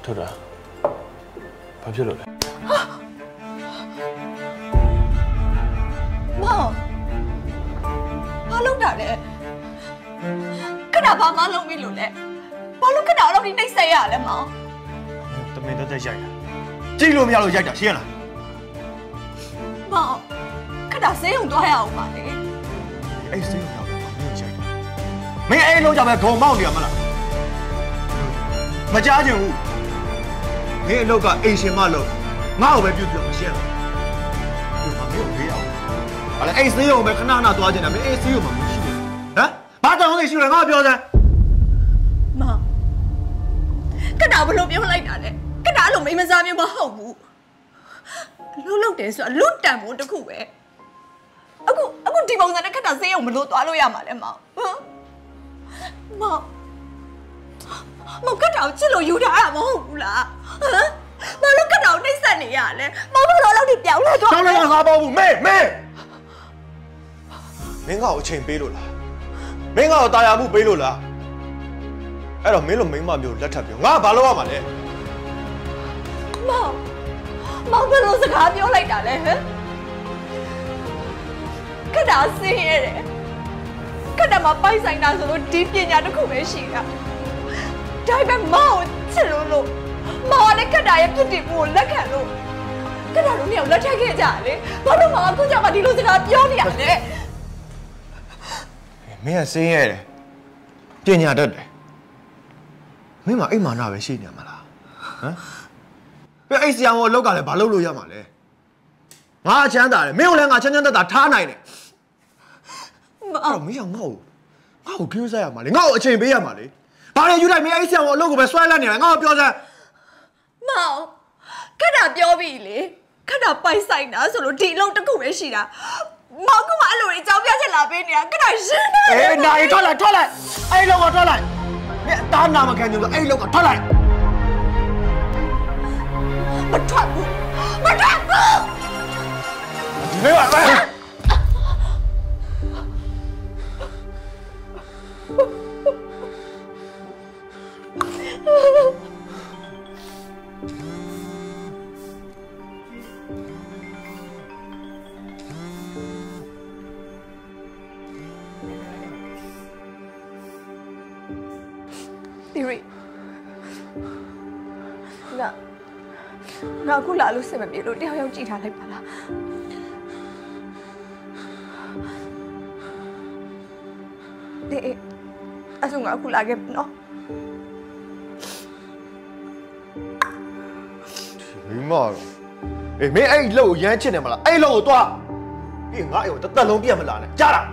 ထွက်တာဘာဖြစ်လို့လဲမောင်ဘာလုပ်တာလဲခဏဘာမှလုပ်မိလို့လဲဘာလို့ခဏတော့ဒီနှိမ့်ဆက်ရလဲမောင်တမင်တက်ရိုက်တာကြည့်လို့မရလို့ရိုက်တာရှင်းလားမောင်ခဏဆေးရုံသွားရအောင်ပါလေအဲ့ဆေးရုံရောက်တော့မင်းရိုက်တာမင်းအဲ့လုံးကြပဲဂုံမောက်နေရမလားမကြားချင်ဘူးမင်းအလုပ်ကအိမ်ရှင်မလုပ်ငါ့ကိုပဲပြုတ်ပြုတ်မရှင်းလားဒီမှာမင်းကိုမေးအောင်ဟာလေအဲ့ဆေးရုံပဲခဏခဏသွားချင်တာမင်းအဲ့ဆေးရုံမှာမရှိဘူးဟမ်ဘာတောင်းနေရှိလဲငါပြောစမ်းမောင်ခဏဘလို့ပြောလိုက်တာလဲခဏလို့မိမစားမျိုးမဟုတ်ဘူးလှုပ်လှုပ်တယ်ဆိုတာလွတ်တန်ဖို့တခုပဲအခုဒီပုံစံနဲ့ခဏဆေးရုံမလို့သွားလို့ရမှာလဲမောင်ဟမ်မောင်ခဏကိုချစ်လို့ယူထားတာမဟုတ်ဘူးလားဟမ်ဘာလို့ခဏကိုနှိမ့်ဆက်နေရလဲမောင်ဘလို့လောက်ထိပြောင်းလဲသွားတောင်းလိုက်ငါပေါ့ဘူးမေမင်းငါ့ကိုအချိန်ပေးလို့လားမင်းငါ့ကိုတာယာမှုပေးလို့လားအဲ့တော့မင်းလိုမိန်းမမျိုးလက်ထပ်ပြောငါဘာလုပ်ရမှာလဲမောင်ဘယ်လိုစကားပြောလိုက်တာလဲဟမ်ခဏဆင်းရဲတယ်ခဏမှာပိုက်ဆိုင်တာဆိုလို့ဒီပညာတစ်ခုပဲရှိတာဒါပေမဲ့မောင်ကိုချစ်လို့မောင်လည်းခဏရဲ့ပြစ်တင်မှုကိုလက်ခံလို့ခဏတို့မြောက်လက်ထပ်ခဲ့ကြလေဘာလို့မောင်အခုကြောင့်ဒီလိုစကားပြောနေရလဲမင်းကဆင်းရဲတယ်ပညာတတ်တယ်မင်းမအိမ်မာနပဲရှိနေမှာလားဟမ်ပြအိမ်ဆရာမို့အလောက်ကလည်းဘာလုပ်လို့ရမှာလဲငါချမ်းသာတယ်မင်းကိုလည်းငါချမ်းချမ်းသာသာထားနိုင်တယ်အဲ့တော့မင်းကငါ့ကိုကြိုးစားရမှာလေငါ့ကိုအချိန်ပေးရမှာလေဘာလဲယူလိုက်မင်းအိမ်ဆရာမို့အလောက်ကိုပဲဆွဲလန်းနေတယ်ငါ့ကိုပြောစမ်းမောင်ခဏပြောပြီလေခဏပိုက်ဆိုင်တာဆိုလို့ဒီအလုပ်တစ်ခုပဲရှိတာမောင်ကမှအဲ့လိုအကြောင်းပြချက်လာပေးနေတာခဏရှင်းနေအေးနိုင်ထွက်လိုက်အဲ့လောက်ကထွက်လိုက်မင်းအသားနာမခံကြလို့အဲ့လောက်ကထွက်လိုက်မထွက်ဘူးဒီလိုပါဒီရီငါအခုလာလို့စင်မပြေလို့တယောက်ယောက်ကြည့်ထားလိုက်ပါလားအေးအဲ့ဆိုငါအခုလာခဲ့နော်မိမတော့အေးမင်းအဲ့လောက်ကိုရမ်းချစ်နေမလားအဲ့လောက်ကိုသွားပြီးငါအဲ့ကိုတစ်သက်လုံးပြတ်မလာနဲ့ကြားလား